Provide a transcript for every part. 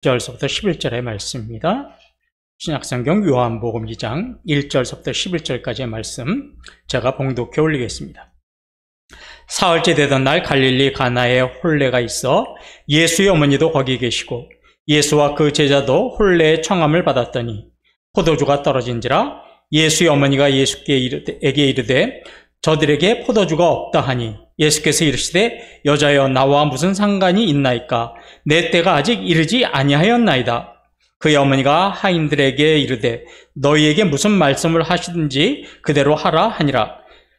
1절서부터 11절의 말씀입니다. 신약성경 요한복음 2장 1절서부터 11절까지의 말씀 제가 봉독해 올리겠습니다. 사흘째 되던 날 갈릴리 가나에 홀례가 있어 예수의 어머니도 거기 계시고 예수와 그 제자도 홀례의 청함을 받았더니 포도주가 떨어진지라 예수의 어머니가 예수께 이르되 저들에게 포도주가 없다 하니 예수께서 이르시되 여자여 나와 무슨 상관이 있나이까 내 때가 아직 이르지 아니하였나이다. 그의 어머니가 하인들에게 이르되 너희에게 무슨 말씀을 하시든지 그대로 하라 하니라.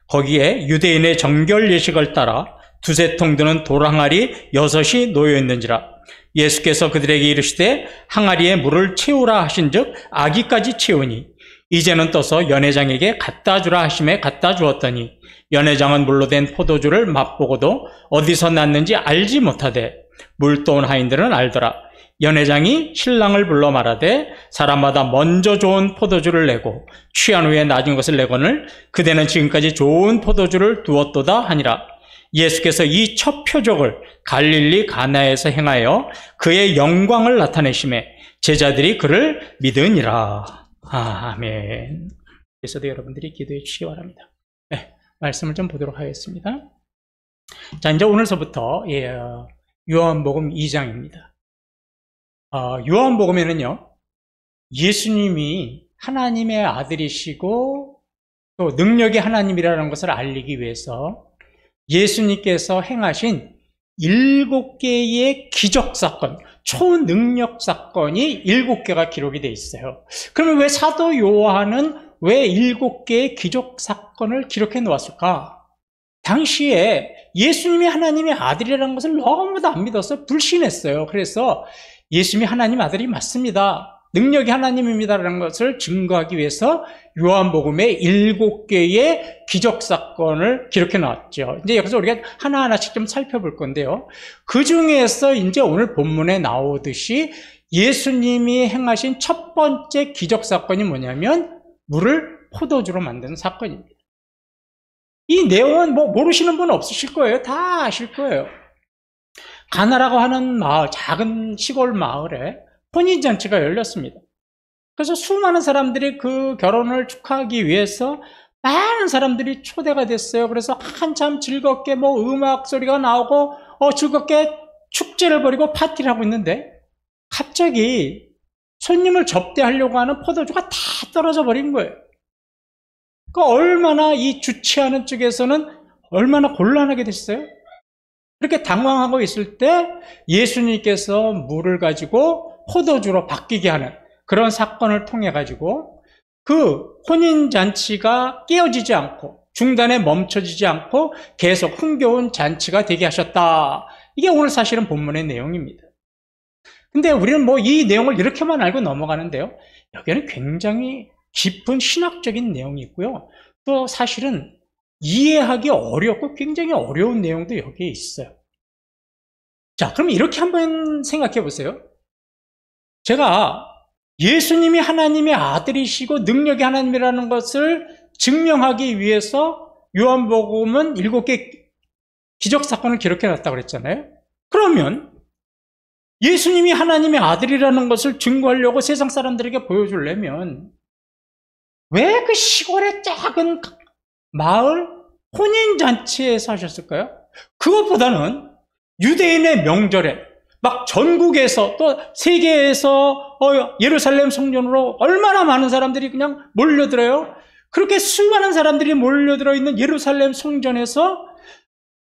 거기에 유대인의 정결 예식을 따라 두세 통 드는 돌항아리 6이 놓여 있는지라. 예수께서 그들에게 이르시되 항아리에 물을 채우라 하신즉 아기까지 채우니 이제는 떠서 연회장에게 갖다 주라 하심에 갖다 주었더니 연회장은 물로 된 포도주를 맛보고도 어디서 났는지 알지 못하되 물 떠온 하인들은 알더라. 연회장이 신랑을 불러 말하되 사람마다 먼저 좋은 포도주를 내고 취한 후에 낮은 것을 내거늘 그대는 지금까지 좋은 포도주를 두었도다 하니라. 예수께서 이 첫 표적을 갈릴리 가나에서 행하여 그의 영광을 나타내심에 제자들이 그를 믿으니라. 아멘. 그래서도 여러분들이 기도해 주시기 바랍니다. 네, 말씀을 좀 보도록 하겠습니다. 자, 이제 오늘서부터 요한복음 2장입니다. 요한복음에는요, 예수님이 하나님의 아들이시고 또 능력이 하나님이라는 것을 알리기 위해서 예수님께서 행하신 7개의 기적사건, 초능력 사건이 7개가 기록이 되어 있어요. 그러면 왜 사도 요한은 왜 7개의 기적사건을 기록해 놓았을까? 당시에 예수님이 하나님의 아들이라는 것을 너무도 안 믿어서 불신했어요. 그래서 예수님이 하나님 아들이 맞습니다, 능력이 하나님입니다라는 것을 증거하기 위해서 요한복음에 7개의 기적사건을 기록해 놨죠. 이제 여기서 우리가 하나하나씩 좀 살펴볼 건데요. 그 중에서 이제 오늘 본문에 나오듯이 예수님이 행하신 첫 번째 기적사건이 뭐냐면 물을 포도주로 만드는 사건입니다. 이 내용은 모르시는 분 없으실 거예요. 다 아실 거예요. 가나라고 하는 마을, 작은 시골 마을에 혼인잔치가 열렸습니다. 그래서 수많은 사람들이 그 결혼을 축하하기 위해서 많은 사람들이 초대가 됐어요. 그래서 한참 즐겁게 음악 소리가 나오고 즐겁게 축제를 벌이고 파티를 하고 있는데 갑자기 손님을 접대하려고 하는 포도주가 다 떨어져 버린 거예요. 그러니까 얼마나 이 주최하는 쪽에서는 얼마나 곤란하게 됐어요. 그렇게 당황하고 있을 때 예수님께서 물을 가지고 포도주로 바뀌게 하는 그런 사건을 통해 가지고 그 혼인잔치가 깨어지지 않고 중단에 멈춰지지 않고 계속 흥겨운 잔치가 되게 하셨다. 이게 오늘 사실은 본문의 내용입니다. 근데 우리는 이 내용을 이렇게만 알고 넘어가는데요, 여기는 굉장히 깊은 신학적인 내용이 있고요, 또 사실은 이해하기 어렵고 굉장히 어려운 내용도 여기에 있어요. 자, 그럼 이렇게 한번 생각해 보세요. 제가 예수님이 하나님의 아들이시고 능력이 하나님이라는 것을 증명하기 위해서 요한복음은 7개 기적사건을 기록해 놨다고 그랬잖아요. 그러면 예수님이 하나님의 아들이라는 것을 증거하려고 세상 사람들에게 보여주려면 왜 그 시골의 작은 마을 혼인잔치에서 하셨을까요? 그것보다는 유대인의 명절에 막 전국에서 또 세계에서 예루살렘 성전으로 얼마나 많은 사람들이 그냥 몰려들어요. 그렇게 수많은 사람들이 몰려들어 있는 예루살렘 성전에서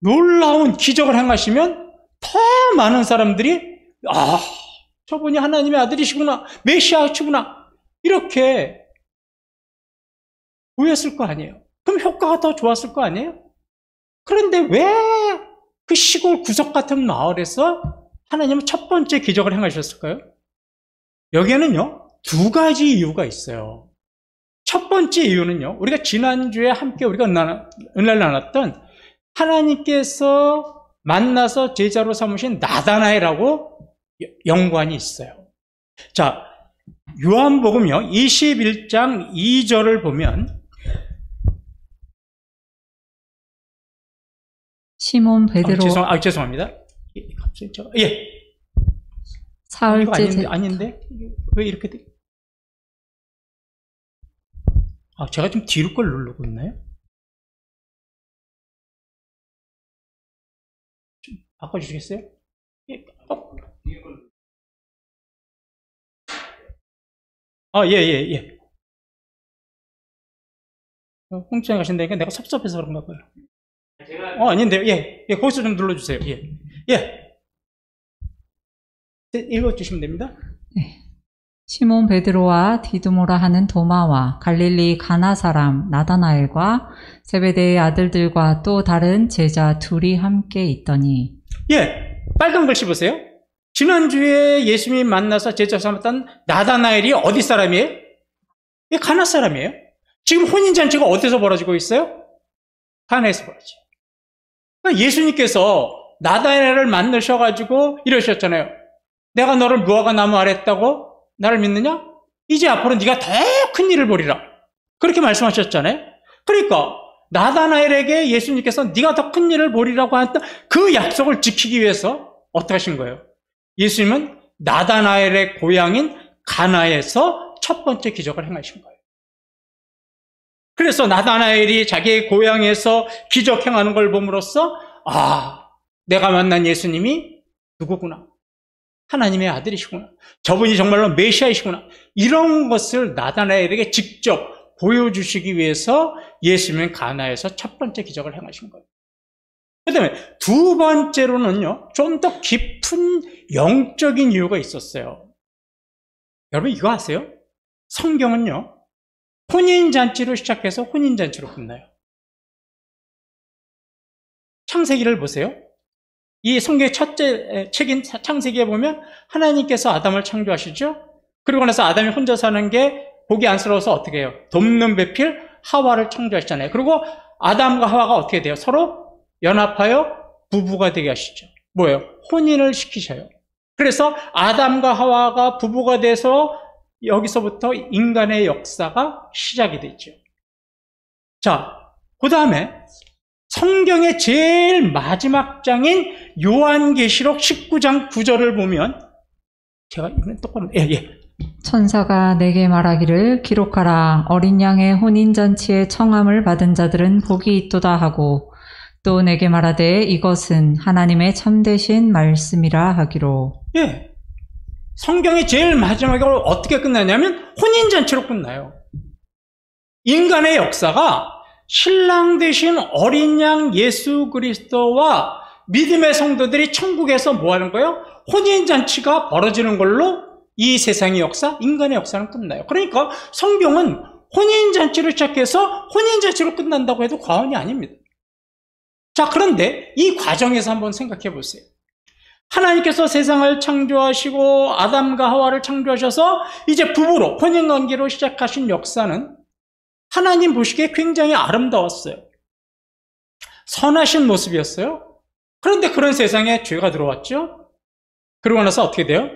놀라운 기적을 행하시면 더 많은 사람들이 저분이 하나님의 아들이시구나, 메시아시구나, 이렇게 보였을 거 아니에요. 그럼 효과가 더 좋았을 거 아니에요? 그런데 왜 그 시골 구석 같은 마을에서 하나님은 첫 번째 기적을 행하셨을까요? 여기에는요, 2가지 이유가 있어요. 첫 번째 이유는요, 우리가 지난주에 함께 우리가 은혜를 나눴던 하나님께서 만나서 제자로 삼으신 나다나엘하고 연관이 있어요. 자, 요한복음요 21장 2절을 보면 시몬 베드로 죄송합니다. 예. 사흘째 이거 아닌데? 왜 이렇게 돼? 제가 좀 뒤로 걸 누르고 있나요? 좀 바꿔주시겠어요? 예. 예. 홍천에 가신다니까 내가 섭섭해서 그런가 봐요. 아닌데요. 예. 거기서 좀 눌러주세요. 예. 읽어주시면 됩니다. 네. 시몬 베드로와 디두모라 하는 도마와 갈릴리 가나 사람 나다나엘과 세베대의 아들들과 또 다른 제자 둘이 함께 있더니. 예. 빨간 글씨 보세요. 지난주에 예수님이 만나서 제자 삼았던 나다나엘이 어디 사람이에요? 예, 가나 사람이에요. 지금 혼인잔치가 어디서 벌어지고 있어요? 가나에서 벌어져요. 그러니까 예수님께서 나다나엘을 만나셔가지고 이러셨잖아요. 내가 너를 무화과 나무 아래 했다고 나를 믿느냐? 이제 앞으로 네가 더 큰 일을 보리라. 그렇게 말씀하셨잖아요. 그러니까 나다나엘에게 예수님께서 네가 더 큰 일을 보리라고 했던 그 약속을 지키기 위해서 어떻게 하신 거예요? 예수님은 나다나엘의 고향인 가나에서 첫 번째 기적을 행하신 거예요. 그래서 나다나엘이 자기의 고향에서 기적 행하는 걸 봄으로써 내가 만난 예수님이 누구구나. 하나님의 아들이시구나. 저분이 정말로 메시아이시구나. 이런 것을 나다나엘에게 직접 보여주시기 위해서 예수님은 가나에서 첫 번째 기적을 행하신 거예요. 그 다음에 두 번째로는요, 좀 더 깊은 영적인 이유가 있었어요. 여러분 이거 아세요? 성경은요, 혼인잔치로 시작해서 혼인잔치로 끝나요. 창세기를 보세요. 이 성경의 첫째 책인 창세기에 보면 하나님께서 아담을 창조하시죠. 그리고 나서 아담이 혼자 사는 게 보기 안쓰러워서 어떻게 해요? 돕는 배필 하와를 창조하시잖아요. 그리고 아담과 하와가 어떻게 돼요? 서로 연합하여 부부가 되게 하시죠. 뭐예요? 혼인을 시키셔요. 그래서 아담과 하와가 부부가 돼서 여기서부터 인간의 역사가 시작이 됐죠. 자, 그 다음에 성경의 제일 마지막 장인 요한계시록 19장 9절을 보면 제가 이번엔 똑바로 천사가 내게 말하기를 기록하라. 어린 양의 혼인잔치에 청함을 받은 자들은 복이 있도다 하고 또 내게 말하되 이것은 하나님의 참되신 말씀이라 하기로. 예. 성경의 제일 마지막으로 어떻게 끝나냐면 혼인잔치로 끝나요. 인간의 역사가 신랑 되신 어린 양 예수 그리스도와 믿음의 성도들이 천국에서 뭐 하는 거예요? 혼인잔치가 벌어지는 걸로 이 세상의 역사, 인간의 역사는 끝나요. 그러니까 성경은 혼인잔치로 시작해서 혼인잔치로 끝난다고 해도 과언이 아닙니다. 자, 그런데 이 과정에서 한번 생각해 보세요. 하나님께서 세상을 창조하시고 아담과 하와를 창조하셔서 이제 부부로 혼인관계로 시작하신 역사는 하나님 보시기에 굉장히 아름다웠어요. 선하신 모습이었어요. 그런데 그런 세상에 죄가 들어왔죠. 그러고 나서 어떻게 돼요?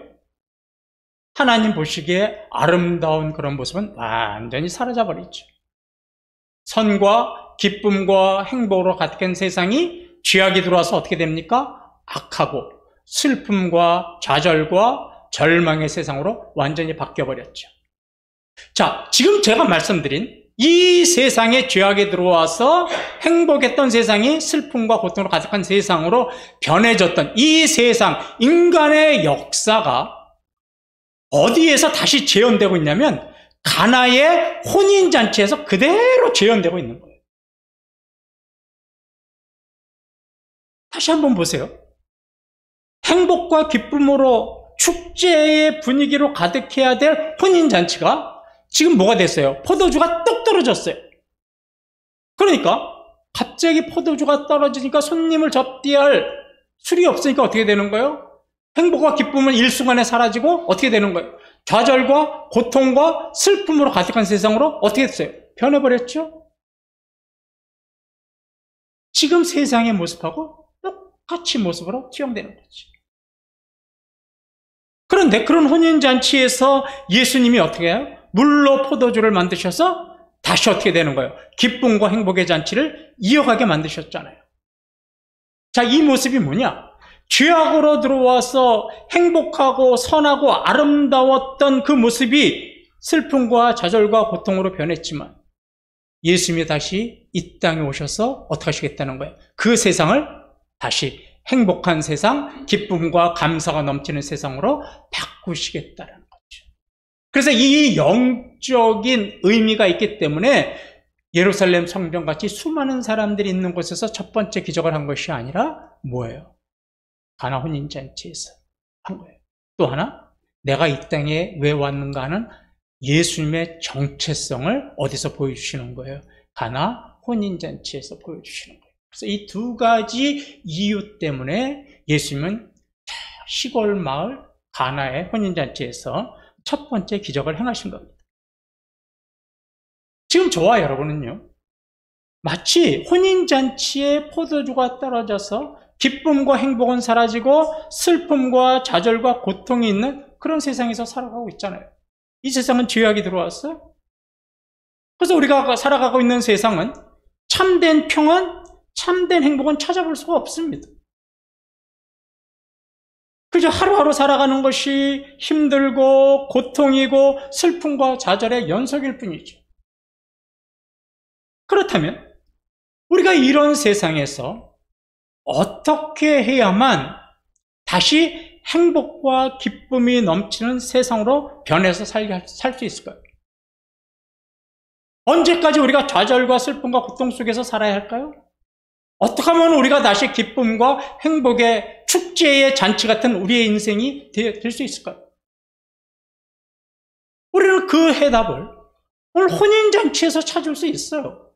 하나님 보시기에 아름다운 그런 모습은 완전히 사라져버리죠. 선과 기쁨과 행복으로 가득한 세상이 죄악이 들어와서 어떻게 됩니까? 악하고 슬픔과 좌절과 절망의 세상으로 완전히 바뀌어버렸죠. 자, 지금 제가 말씀드린 이 세상에 죄악이 들어와서 행복했던 세상이 슬픔과 고통으로 가득한 세상으로 변해졌던 이 세상, 인간의 역사가 어디에서 다시 재현되고 있냐면 가나의 혼인잔치에서 그대로 재현되고 있는 거예요. 다시 한번 보세요. 행복과 기쁨으로 축제의 분위기로 가득해야 될 혼인잔치가 지금 뭐가 됐어요? 포도주가 뚝 떨어졌어요. 그러니까 갑자기 포도주가 떨어지니까 손님을 접대할 술이 없으니까 어떻게 되는 거예요? 행복과 기쁨은 일순간에 사라지고 어떻게 되는 거예요? 좌절과 고통과 슬픔으로 가득한 세상으로 어떻게 됐어요? 변해버렸죠? 지금 세상의 모습하고 똑같이 모습으로 투영되는 거죠. 그런데 그런 혼인잔치에서 예수님이 어떻게 해요? 물로 포도주를 만드셔서 다시 어떻게 되는 거예요? 기쁨과 행복의 잔치를 이어가게 만드셨잖아요. 자, 이 모습이 뭐냐? 죄악으로 들어와서 행복하고 선하고 아름다웠던 그 모습이 슬픔과 좌절과 고통으로 변했지만 예수님이 다시 이 땅에 오셔서 어떻게 하시겠다는 거예요? 그 세상을 다시 행복한 세상, 기쁨과 감사가 넘치는 세상으로 바꾸시겠다는 거죠. 그래서 이 영적인 의미가 있기 때문에 예루살렘 성전같이 수많은 사람들이 있는 곳에서 첫 번째 기적을 한 것이 아니라 뭐예요? 가나 혼인잔치에서 한 거예요. 또 하나, 내가 이 땅에 왜 왔는가 하는 예수님의 정체성을 어디서 보여주시는 거예요? 가나 혼인잔치에서 보여주시는 거예요. 그래서 이 두 가지 이유 때문에 예수님은 시골 마을 가나의 혼인잔치에서 첫 번째 기적을 행하신 겁니다. 지금 저와 여러분은요, 마치 혼인잔치에 포도주가 떨어져서 기쁨과 행복은 사라지고 슬픔과 좌절과 고통이 있는 그런 세상에서 살아가고 있잖아요. 이 세상은 죄악이 들어왔어요. 그래서 우리가 살아가고 있는 세상은 참된 평안, 참된 행복은 찾아볼 수가 없습니다. 그저 하루하루 살아가는 것이 힘들고 고통이고 슬픔과 좌절의 연속일 뿐이죠. 그렇다면 우리가 이런 세상에서 어떻게 해야만 다시 행복과 기쁨이 넘치는 세상으로 변해서 살 수 있을까요? 언제까지 우리가 좌절과 슬픔과 고통 속에서 살아야 할까요? 어떻게 하면 우리가 다시 기쁨과 행복의 축제의 잔치 같은 우리의 인생이 될 수 있을까요? 우리는 그 해답을 오늘 혼인잔치에서 찾을 수 있어요.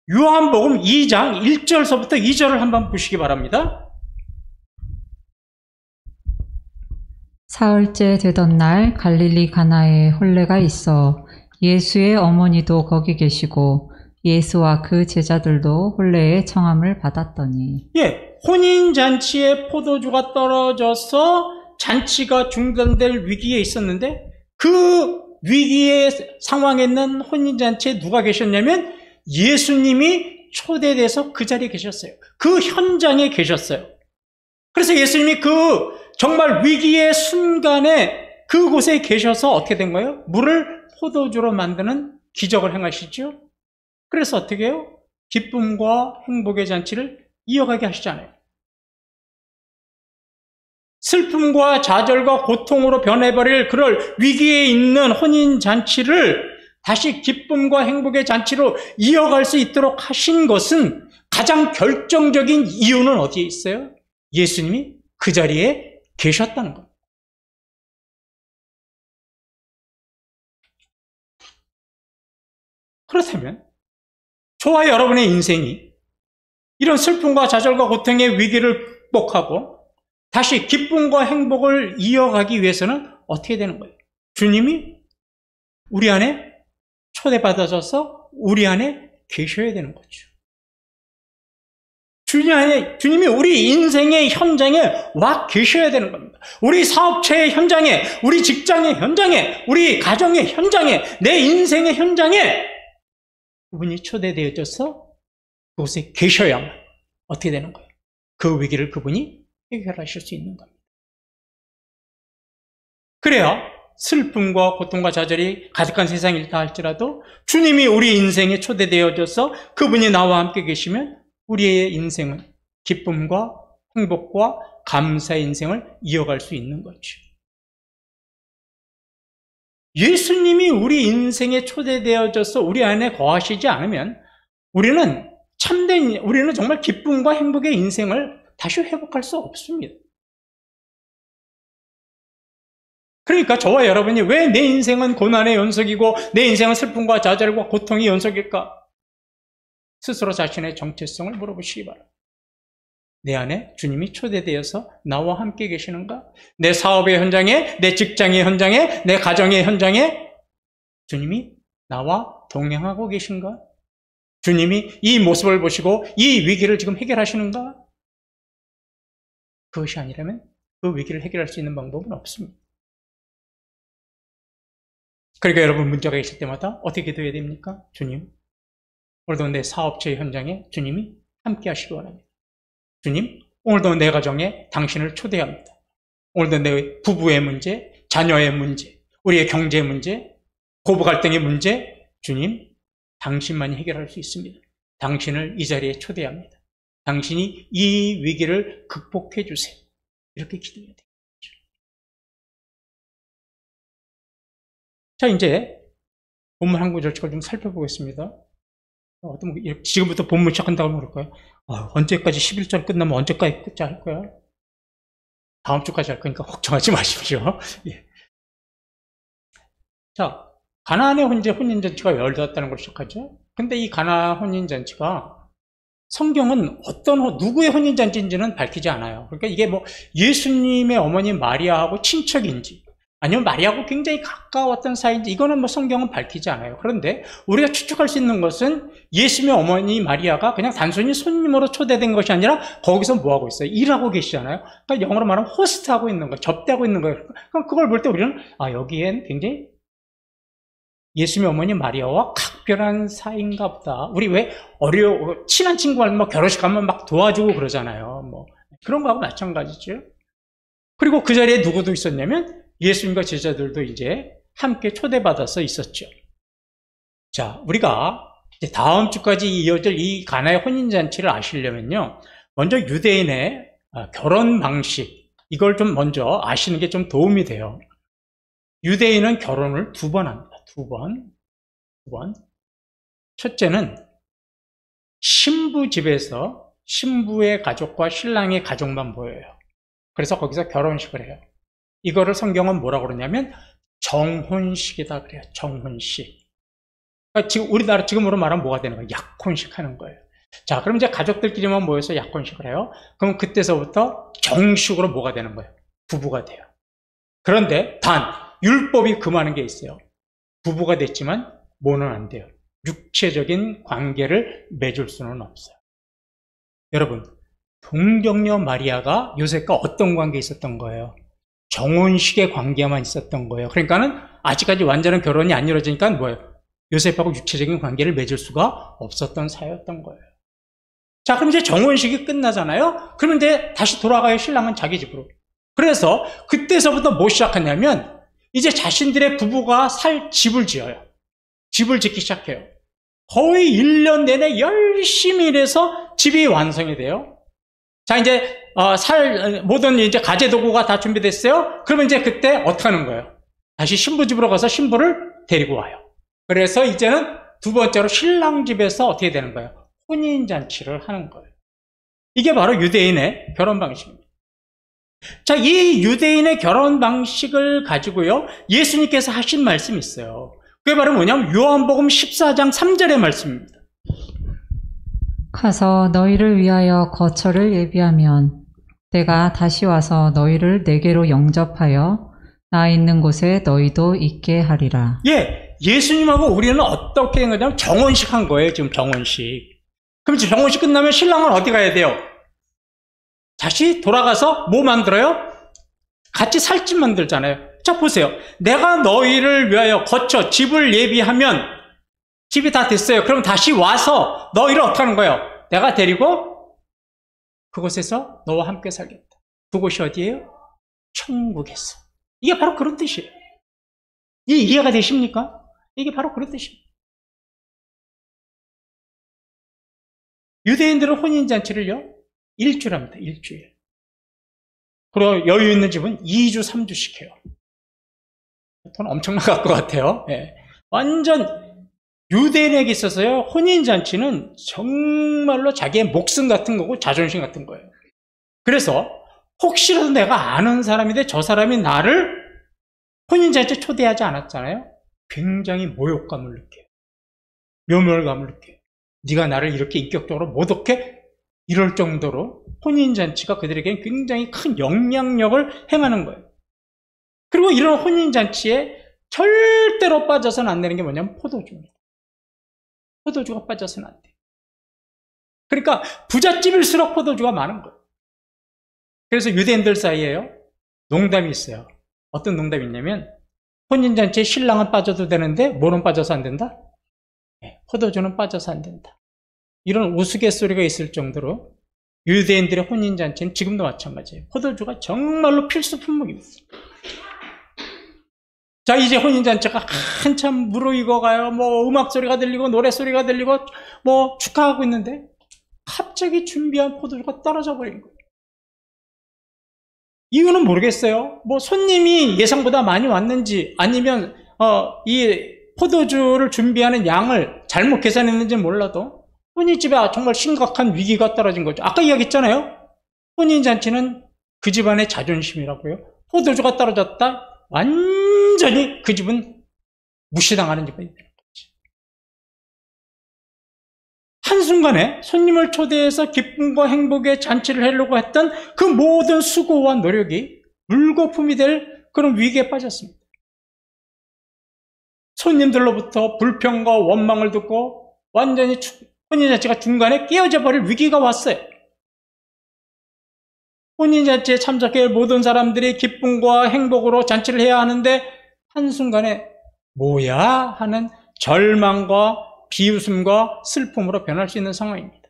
요한복음 2장 1절서부터 2절을 한번 보시기 바랍니다. 사흘째 되던 날 갈릴리 가나에 혼례가 있어 예수의 어머니도 거기 계시고 예수와 그 제자들도 혼례의 청함을 받았더니 혼인잔치에 포도주가 떨어져서 잔치가 중단될 위기에 있었는데 그 위기의 상황에 있는 혼인잔치에 누가 계셨냐면 예수님이 초대돼서 그 자리에 계셨어요. 그 현장에 계셨어요. 그래서 예수님이 그 정말 위기의 순간에 그곳에 계셔서 어떻게 된 거예요? 물을 포도주로 만드는 기적을 행하시죠. 그래서 어떻게 해요? 기쁨과 행복의 잔치를 이어가게 하시잖아요. 슬픔과 좌절과 고통으로 변해버릴 그럴 위기에 있는 혼인잔치를 다시 기쁨과 행복의 잔치로 이어갈 수 있도록 하신 것은 가장 결정적인 이유는 어디에 있어요? 예수님이 그 자리에 계셨다는 겁니다. 그렇다면 저와 여러분의 인생이 이런 슬픔과 좌절과 고통의 위기를 극복하고 다시 기쁨과 행복을 이어가기 위해서는 어떻게 되는 거예요? 주님이 우리 안에 초대받아져서 우리 안에 계셔야 되는 거죠. 주님이 우리 인생의 현장에 와 계셔야 되는 겁니다. 우리 사업체의 현장에, 우리 직장의 현장에, 우리 가정의 현장에, 내 인생의 현장에 그분이 초대되어져서 그곳에 계셔야만 어떻게 되는 거예요? 그 위기를 그분이 해결하실 수 있는 겁니다. 그래야 슬픔과 고통과 좌절이 가득한 세상이다 할지라도 주님이 우리 인생에 초대되어져서 그분이 나와 함께 계시면 우리의 인생은 기쁨과 행복과 감사의 인생을 이어갈 수 있는 거죠. 예수님이 우리 인생에 초대되어져서 우리 안에 거하시지 않으면 우리는 정말 기쁨과 행복의 인생을 다시 회복할 수 없습니다. 그러니까 저와 여러분이 왜 내 인생은 고난의 연속이고 내 인생은 슬픔과 좌절과 고통의 연속일까? 스스로 자신의 정체성을 물어보시기 바랍니다. 내 안에 주님이 초대되어서 나와 함께 계시는가? 내 사업의 현장에, 내 직장의 현장에, 내 가정의 현장에 주님이 나와 동행하고 계신가? 주님이 이 모습을 보시고 이 위기를 지금 해결하시는가? 그것이 아니라면 그 위기를 해결할 수 있는 방법은 없습니다. 그러니까 여러분 문제가 있을 때마다 어떻게 기도해야 됩니까? 주님, 오늘도 내 사업체 현장에 주님이 함께 하시기 바랍니다. 주님, 오늘도 내 가정에 당신을 초대합니다. 오늘도 내 부부의 문제, 자녀의 문제, 우리의 경제 문제, 고부 갈등의 문제, 주님, 당신만이 해결할 수 있습니다. 당신을 이 자리에 초대합니다. 당신이 이 위기를 극복해 주세요. 이렇게 기도해야 돼요. 자, 이제 본문 한 구절씩을 좀 살펴보겠습니다. 지금부터 본문 시작한다고 그럴까요? 언제까지 11절 끝나면 언제까지 할 거야? 다음 주까지 할 거니까 걱정하지 마십시오. 예. 자, 가나안의 혼인잔치가 열렸다는 걸 시작하죠. 근데 이 가나안 혼인잔치가 성경은 누구의 혼인잔치인지는 밝히지 않아요. 그러니까 이게 뭐 예수님의 어머니 마리아하고 친척인지 아니면 마리아하고 굉장히 가까웠던 사이인지 이거는 뭐 성경은 밝히지 않아요. 그런데 우리가 추측할 수 있는 것은 예수님의 어머니 마리아가 그냥 단순히 손님으로 초대된 것이 아니라 거기서 뭐 하고 있어요? 일하고 계시잖아요. 그러니까 영어로 말하면 호스트하고 있는 거예요. 접대하고 있는 거예요. 그럼 그걸 볼 때 우리는 여기엔 굉장히 예수님의 어머니 마리아와 각별한 사이인가 보다. 우리 왜 친한 친구하면 뭐 결혼식 가면 막 도와주고 그러잖아요. 뭐 그런 거하고 마찬가지죠. 그리고 그 자리에 누구도 있었냐면 예수님과 제자들도 이제 함께 초대받아서 있었죠. 자, 우리가 이제 다음 주까지 이어질 이 가나의 혼인잔치를 아시려면요. 먼저 유대인의 결혼 방식, 이걸 좀 먼저 아시는 게 좀 도움이 돼요. 유대인은 결혼을 2번 합니다. 2번. 첫째는 신부 집에서 신부의 가족과 신랑의 가족만 모여요. 그래서 거기서 결혼식을 해요. 이거를 성경은 뭐라고 그러냐면 정혼식이다 그래요. 정혼식. 그러니까 지금 우리나라 지금으로 말하면 뭐가 되는 거예요? 약혼식 하는 거예요. 자, 그럼 이제 가족들끼리만 모여서 약혼식을 해요. 그럼 그때서부터 정식으로 뭐가 되는 거예요? 부부가 돼요. 그런데 단 율법이 금하는 게 있어요. 부부가 됐지만 뭐는 안 돼요. 육체적인 관계를 맺을 수는 없어요. 여러분, 동정녀 마리아가 요셉과 어떤 관계에 있었던 거예요? 정혼식의 관계만 있었던 거예요. 그러니까는 아직까지 완전한 결혼이 안 이루어지니까 뭐예요? 요셉하고 육체적인 관계를 맺을 수가 없었던 사이였던 거예요. 자, 그럼 이제 정혼식이 끝나잖아요? 그러면 이제 다시 돌아가요. 신랑은 자기 집으로. 그래서 그때서부터 뭐 시작하냐면 이제 자신들의 부부가 살 집을 지어요. 집을 짓기 시작해요. 거의 1년 내내 열심히 일해서 집이 완성이 돼요. 자, 이제 모든 이제 가재 도구가 다 준비됐어요. 그러면 이제 그때 어떻게 하는 거예요? 다시 신부 집으로 가서 신부를 데리고 와요. 그래서 이제는 두 번째로 신랑 집에서 어떻게 되는 거예요? 혼인잔치를 하는 거예요. 이게 바로 유대인의 결혼 방식입니다. 자, 이 유대인의 결혼 방식을 가지고요, 예수님께서 하신 말씀이 있어요. 그게 바로 뭐냐면 요한복음 14장 3절의 말씀입니다. 가서 너희를 위하여 거처를 예비하면 내가 다시 와서 너희를 내게로 영접하여 나 있는 곳에 너희도 있게 하리라. 예, 예수님하고 우리는 어떻게 한 거냐면 정혼식 한 거예요. 지금 정혼식. 그럼 정혼식 끝나면 신랑은 어디 가야 돼요? 다시 돌아가서 뭐 만들어요? 같이 살 집 만들잖아요. 자, 보세요. 내가 너희를 위하여 거처, 집을 예비하면 집이 다 됐어요. 그럼 다시 와서 너희를 어떻게 하는 거예요? 내가 데리고 그곳에서 너와 함께 살겠다. 그곳이 어디예요? 천국에서. 이게 바로 그런 뜻이에요. 이해가 되십니까? 이게 바로 그런 뜻입니다. 유대인들은 혼인잔치를요, 일주일 합니다. 일주일. 그리고 여유 있는 집은 2주, 3주씩 해요. 돈 엄청 나갈 것 같아요. 예. 완전 유대인에게 있어서요, 혼인잔치는 정말로 자기의 목숨 같은 거고 자존심 같은 거예요. 그래서 혹시라도 내가 아는 사람인데 저 사람이 나를 혼인잔치에 초대하지 않았잖아요. 굉장히 모욕감을 느껴요. 묘멸감을 느껴요. 네가 나를 이렇게 인격적으로 모독해? 이럴 정도로 혼인잔치가 그들에게는 굉장히 큰 영향력을 행하는 거예요. 그리고 이런 혼인잔치에 절대로 빠져서는 안 되는 게 뭐냐면 포도주입니다. 포도주가 빠져서는 안 돼요. 그러니까 부잣집일수록 포도주가 많은 거예요. 그래서 유대인들 사이에요, 농담이 있어요. 어떤 농담이 있냐면 혼인잔치에 신랑은 빠져도 되는데 뭐는 빠져서 안 된다? 네, 포도주는 빠져서 안 된다. 이런 우스갯소리가 있을 정도로 유대인들의 혼인잔치는 지금도 마찬가지예요. 포도주가 정말로 필수 품목입니다. 자, 이제 혼인잔치가 한참 무르익어가요. 뭐 음악소리가 들리고 노래소리가 들리고 뭐 축하하고 있는데 갑자기 준비한 포도주가 떨어져 버린 거예요. 이유는 모르겠어요. 뭐 손님이 예상보다 많이 왔는지 아니면 이 포도주를 준비하는 양을 잘못 계산했는지 몰라도 혼인집에 정말 심각한 위기가 떨어진 거죠. 아까 이야기했잖아요. 혼인잔치는 그 집안의 자존심이라고요. 포도주가 떨어졌다, 완전히 그 집은 무시당하는 집안이 되는 거죠. 한순간에 손님을 초대해서 기쁨과 행복의 잔치를 하려고 했던 그 모든 수고와 노력이 물거품이 될 그런 위기에 빠졌습니다. 손님들로부터 불평과 원망을 듣고 완전히 혼인잔치가 중간에 깨어져 버릴 위기가 왔어요. 혼인잔치에 참석할 모든 사람들이 기쁨과 행복으로 잔치를 해야 하는데 한순간에 뭐야 하는 절망과 비웃음과 슬픔으로 변할 수 있는 상황입니다.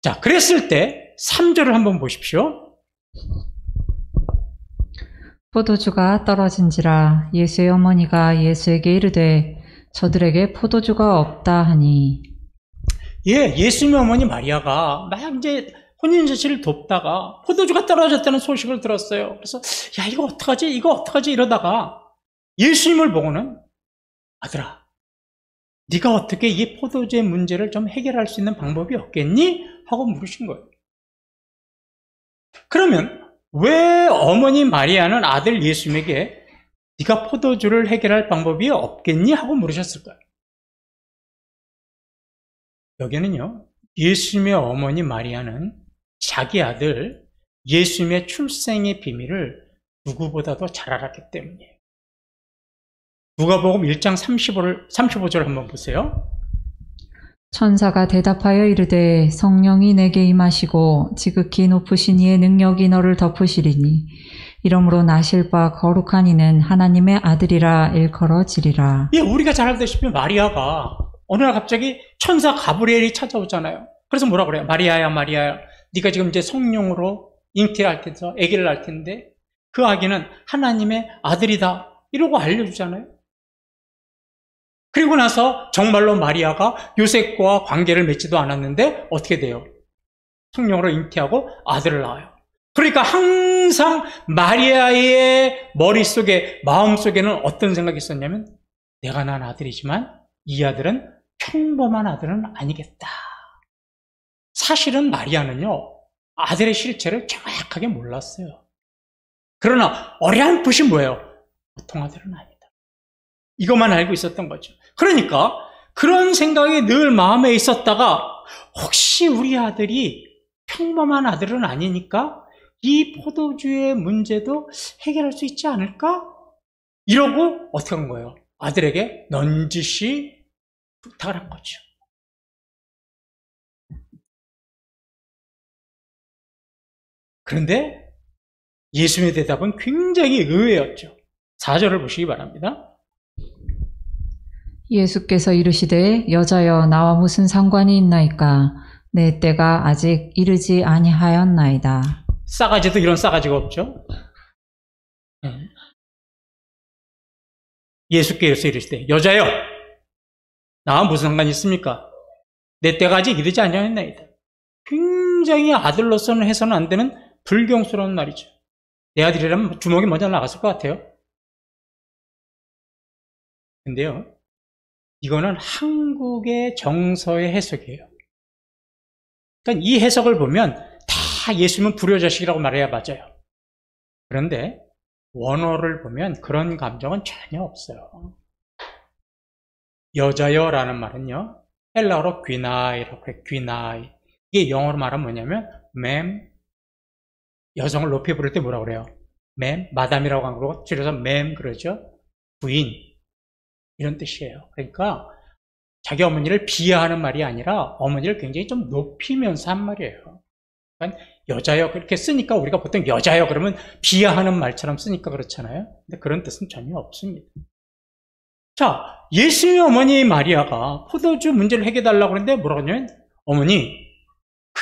자, 그랬을 때 3절을 한번 보십시오. 포도주가 떨어진지라 예수의 어머니가 예수에게 이르되 저들에게 포도주가 없다 하니. 예, 예수님의 어머니 마리아가 막 이제 혼인잔치를 돕다가 포도주가 떨어졌다는 소식을 들었어요. 그래서 야, 이거 어떡하지 이러다가 예수님을 보고는 아들아, 네가 어떻게 이 포도주의 문제를 좀 해결할 수 있는 방법이 없겠니? 하고 물으신 거예요. 그러면 왜 어머니 마리아는 아들 예수님에게 네가 포도주를 해결할 방법이 없겠니? 하고 물으셨을까요? 여기는요, 예수님의 어머니 마리아는 자기 아들 예수님의 출생의 비밀을 누구보다도 잘 알았기 때문이에요. 누가복음 1장 35절 한번 보세요. 천사가 대답하여 이르되 성령이 내게 임하시고 지극히 높으신 이의 능력이 너를 덮으시리니 이러므로 나실 바 거룩한 이는 하나님의 아들이라 일컬어지리라. 예, 우리가 잘 알다시피 마리아가 어느 날 갑자기 천사 가브리엘이 찾아오잖아요. 그래서 뭐라 그래요? 마리아야, 마리아야, 네가 지금 이제 성령으로 잉태를 할 텐데, 아기를 낳을 텐데 그 아기는 하나님의 아들이다, 이러고 알려주잖아요. 그리고 나서 정말로 마리아가 요셉과 관계를 맺지도 않았는데 어떻게 돼요? 성령으로 잉태하고 아들을 낳아요. 그러니까 항상 마리아의 머릿속에, 마음속에는 어떤 생각이 있었냐면 내가 낳은 아들이지만 이 아들은 평범한 아들은 아니겠다. 사실은 마리아는요, 아들의 실체를 정확하게 몰랐어요. 그러나 어렴풋이 뭐예요? 보통 아들은 아니다. 이것만 알고 있었던 거죠. 그러니까 그런 생각이 늘 마음에 있었다가 혹시 우리 아들이 평범한 아들은 아니니까 이 포도주의 문제도 해결할 수 있지 않을까? 이러고 어떻게 한 거예요? 아들에게 넌지시 부탁을 한 거죠. 그런데 예수님의 대답은 굉장히 의외였죠. 4절을 보시기 바랍니다. 예수께서 이르시되 여자여 나와 무슨 상관이 있나이까 내 때가 아직 이르지 아니하였나이다. 싸가지도 이런 싸가지가 없죠. 예수께서 이르시되 여자여 나와 무슨 상관이 있습니까? 내 때가 아직 이르지 아니하였나이다. 굉장히 아들로서는 해서는 안 되는 불경스러운 말이죠. 내 아들이라면 주먹이 먼저 나갔을 것 같아요. 근데요, 이거는 한국의 정서의 해석이에요. 그러니까 이 해석을 보면 다 예수님은 불효자식이라고 말해야 맞아요. 그런데 원어를 보면 그런 감정은 전혀 없어요. 여자여라는 말은요, 헬라어로 귀나이라고 해요. 귀나이. 이게 영어로 말하면 뭐냐면 맴, 여성을 높이 부를 때 뭐라고 그래요? 맴, 마담이라고 한 거고 줄여서 맴 그러죠. 부인, 이런 뜻이에요. 그러니까 자기 어머니를 비하하는 말이 아니라 어머니를 굉장히 좀 높이면서 한 말이에요. 그러니까 여자여 그렇게 쓰니까 우리가 보통 여자여 그러면 비하하는 말처럼 쓰니까 그렇잖아요. 근데 그런 뜻은 전혀 없습니다. 자, 예수님의 어머니 마리아가 포도주 문제를 해결해달라고 그러는데 뭐라고 하냐면 어머니,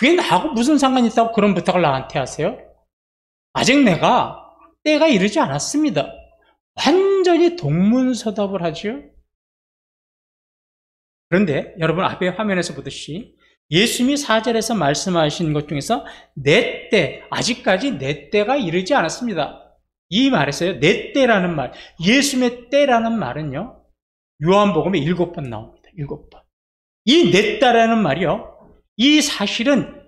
그게 나하고 무슨 상관이 있다고 그런 부탁을 나한테 하세요? 아직 내가 때가 이르지 않았습니다. 완전히 동문서답을 하죠. 그런데 여러분 앞에 화면에서 보듯이 예수님이 4절에서 말씀하신 것 중에서 내 때, 아직까지 내 때가 이르지 않았습니다. 이 말에서요, 내 때라는 말, 예수님의 때라는 말은요, 요한복음에 7번 나옵니다. 7번. 이 내 때라는 말이요, 이 사실은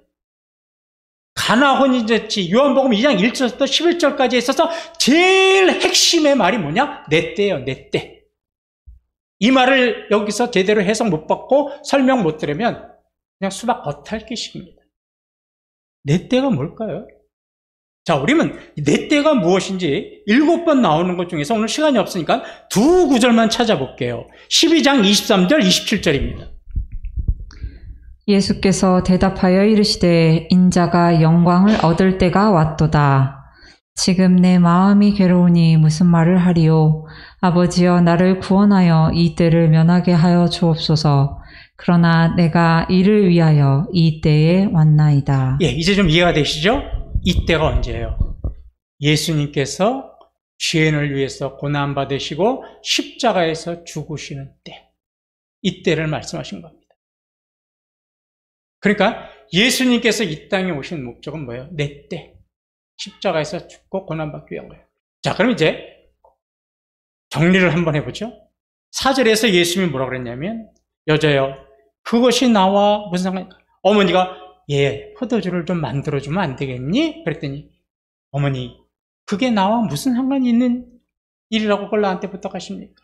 가나 혼인잔치 요한복음 2장 1절부터 11절까지 있어서 제일 핵심의 말이 뭐냐? 내 때예요, 내 때. 이 말을 여기서 제대로 해석 못 받고 설명 못 들으면 그냥 수박 겉핥기식입니다. 내 때가 뭘까요? 자, 우리는 내 때가 무엇인지 7번 나오는 것 중에서 오늘 시간이 없으니까 두 구절만 찾아볼게요. 12장 23절, 27절입니다. 예수께서 대답하여 이르시되 인자가 영광을 얻을 때가 왔도다. 지금 내 마음이 괴로우니 무슨 말을 하리요. 아버지여 나를 구원하여 이 때를 면하게 하여 주옵소서. 그러나 내가 이를 위하여 이 때에 왔나이다. 예, 이제 좀 이해가 되시죠? 이 때가 언제예요? 예수님께서 죄인을 위해서 고난받으시고 십자가에서 죽으시는 때. 이 때를 말씀하신 겁니다. 그러니까 예수님께서 이 땅에 오신 목적은 뭐예요? 내 때. 십자가에서 죽고 고난받기 위한 거예요. 자, 그럼 이제 정리를 한번 해보죠. 4절에서 예수님이 뭐라고 그랬냐면, 여자여, 그것이 나와 무슨 상관이야? 어머니가, 예, 포도주를 좀 만들어주면 안 되겠니? 그랬더니, 어머니, 그게 나와 무슨 상관이 있는 일이라고 그걸 나한테 부탁하십니까?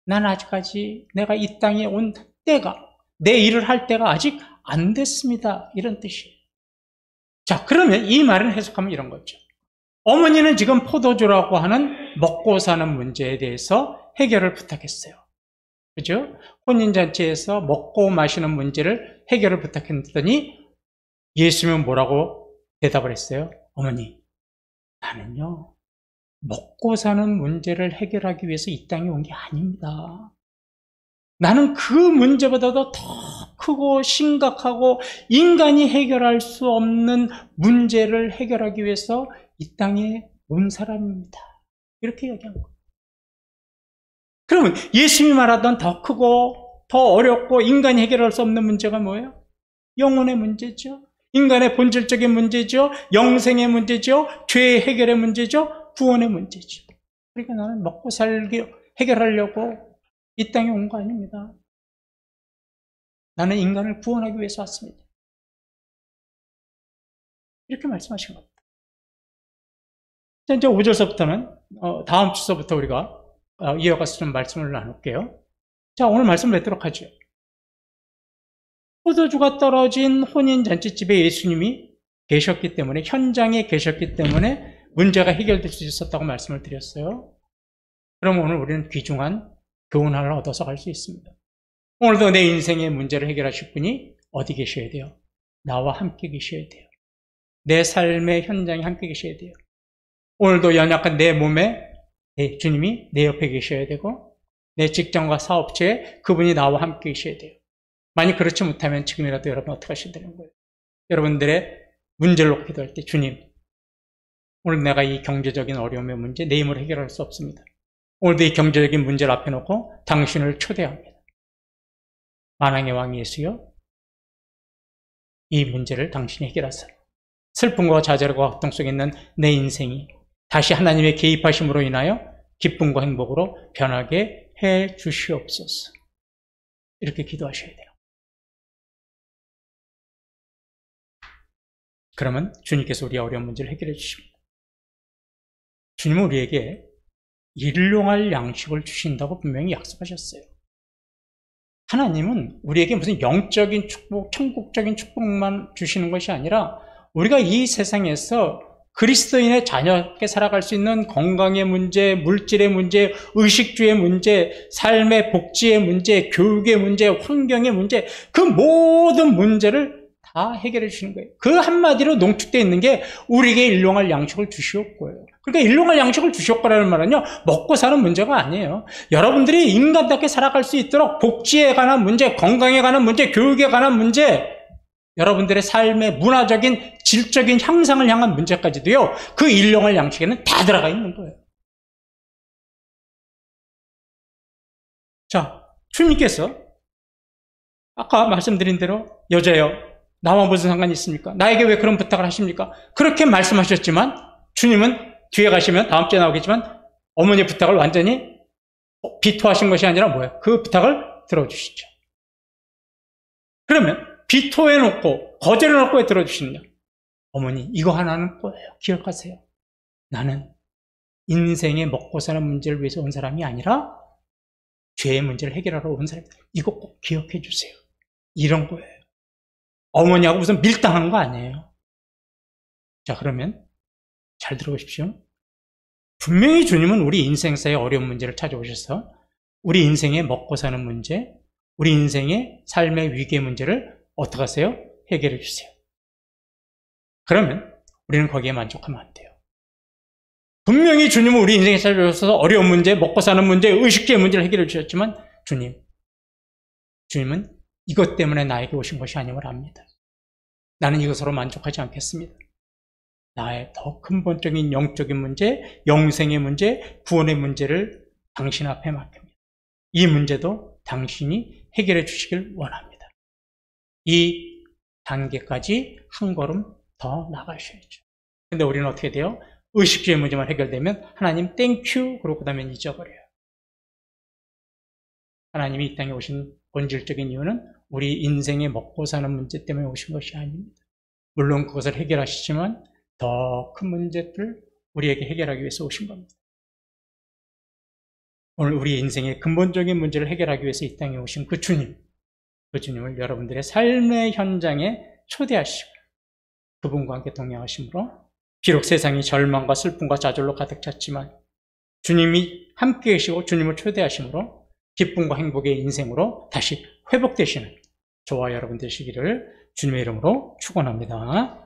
난 아직까지 내가 이 땅에 온 때가, 내 일을 할 때가 아직 안 됐습니다. 이런 뜻이에요. 자, 그러면 이 말을 해석하면 이런 거죠. 어머니는 지금 포도주라고 하는 먹고 사는 문제에 대해서 해결을 부탁했어요. 그죠? 혼인잔치에서 먹고 마시는 문제를 해결을 부탁했더니 예수님은 뭐라고 대답을 했어요? 어머니, 나는요, 먹고 사는 문제를 해결하기 위해서 이 땅에 온 게 아닙니다. 나는 그 문제보다도 더 크고 심각하고 인간이 해결할 수 없는 문제를 해결하기 위해서 이 땅에 온 사람입니다. 이렇게 얘기한 거예요. 그러면 예수님이 말하던 더 크고 더 어렵고 인간이 해결할 수 없는 문제가 뭐예요? 영혼의 문제죠. 인간의 본질적인 문제죠. 영생의 문제죠. 죄의 해결의 문제죠. 구원의 문제죠. 그러니까 나는 먹고 살기 해결하려고 이 땅에 온 거 아닙니다. 나는 인간을 구원하기 위해서 왔습니다. 이렇게 말씀하신 겁니다. 이제 5절서부터는 다음 주서부터 우리가 이어가서 좀 말씀을 나눌게요. 자, 오늘 말씀을 맺도록 하죠. 포도주가 떨어진 혼인잔치집에 예수님이 계셨기 때문에, 현장에 계셨기 때문에 문제가 해결될 수 있었다고 말씀을 드렸어요. 그럼 오늘 우리는 귀중한 교훈 하나를 얻어서 갈 수 있습니다. 오늘도 내 인생의 문제를 해결하실 분이 어디 계셔야 돼요? 나와 함께 계셔야 돼요. 내 삶의 현장에 함께 계셔야 돼요. 오늘도 연약한 내 몸에 주님이 내 옆에 계셔야 되고, 내 직장과 사업체에 그분이 나와 함께 계셔야 돼요. 만약 그렇지 못하면 지금이라도 여러분 어떻게 하셔야 되는 거예요? 여러분들의 문제를 놓고 기도할 때, 주님, 오늘 내가 이 경제적인 어려움의 문제 내 힘으로 해결할 수 없습니다. 오늘도 이 경제적인 문제를 앞에 놓고 당신을 초대합니다. 만왕의 왕 예수여, 이 문제를 당신이 해결하세요. 슬픔과 좌절과 고통 속에 있는 내 인생이 다시 하나님의 개입하심으로 인하여 기쁨과 행복으로 변하게 해 주시옵소서. 이렇게 기도하셔야 돼요. 그러면 주님께서 우리의 어려운 문제를 해결해 주십니다. 주님은 우리에게 일용할 양식을 주신다고 분명히 약속하셨어요. 하나님은 우리에게 무슨 영적인 축복, 천국적인 축복만 주시는 것이 아니라 우리가 이 세상에서 그리스도인의 자녀답게 살아갈 수 있는 건강의 문제, 물질의 문제, 의식주의 문제, 삶의 복지의 문제, 교육의 문제, 환경의 문제, 그 모든 문제를 다 해결해 주시는 거예요. 그 한마디로 농축되어 있는 게 우리에게 일용할 양식을 주시옵고요. 그러니까 일용할 양식을 주시옵고라는 말은요, 먹고 사는 문제가 아니에요. 여러분들이 인간답게 살아갈 수 있도록 복지에 관한 문제, 건강에 관한 문제, 교육에 관한 문제, 여러분들의 삶의 문화적인, 질적인 향상을 향한 문제까지도요, 그 일용할 양식에는 다 들어가 있는 거예요. 자, 주님께서 아까 말씀드린 대로 여자여, 나와 무슨 상관이 있습니까? 나에게 왜 그런 부탁을 하십니까? 그렇게 말씀하셨지만 주님은 뒤에 가시면 다음 주에 나오겠지만 어머니의 부탁을 완전히 비토하신 것이 아니라 뭐예요? 그 부탁을 들어주시죠. 그러면 비토해놓고 거절해놓고 왜 들어주시느냐? 어머니, 이거 하나는 꼭 기억하세요. 나는 인생의 먹고 사는 문제를 위해서 온 사람이 아니라 죄의 문제를 해결하러 온 사람입니다. 이거 꼭 기억해 주세요. 이런 거예요. 어머니하고 무슨 밀당한 거 아니에요. 자, 그러면 잘 들어보십시오. 분명히 주님은 우리 인생사의 어려운 문제를 찾아오셔서 우리 인생의 먹고 사는 문제, 우리 인생의 삶의 위기의 문제를 어떻게 하세요? 해결해 주세요. 그러면 우리는 거기에 만족하면 안 돼요. 분명히 주님은 우리 인생에 찾아오셔서 어려운 문제, 먹고 사는 문제, 의식주의 문제를 해결해 주셨지만 주님은 이것 때문에 나에게 오신 것이 아님을 압니다. 나는 이것으로 만족하지 않겠습니다. 나의 더 근본적인 영적인 문제, 영생의 문제, 구원의 문제를 당신 앞에 맡깁니다. 이 문제도 당신이 해결해 주시길 원합니다. 이 단계까지 한 걸음 더 나가셔야죠. 근데 우리는 어떻게 돼요? 의식주의 문제만 해결되면 하나님 땡큐 그러고 그 다음에 잊어버려요. 하나님이 이 땅에 오신 본질적인 이유는 우리 인생의 먹고 사는 문제 때문에 오신 것이 아닙니다. 물론 그것을 해결하시지만 더 큰 문제들을 우리에게 해결하기 위해서 오신 겁니다. 오늘 우리 인생의 근본적인 문제를 해결하기 위해서 이 땅에 오신 그 주님을 여러분들의 삶의 현장에 초대하시고 그분과 함께 동행하심으로 비록 세상이 절망과 슬픔과 좌절로 가득 찼지만 주님이 함께 계시고 주님을 초대하심으로 기쁨과 행복의 인생으로 다시 회복되시는 저와 여러분 되시기를 주님의 이름으로 축원합니다.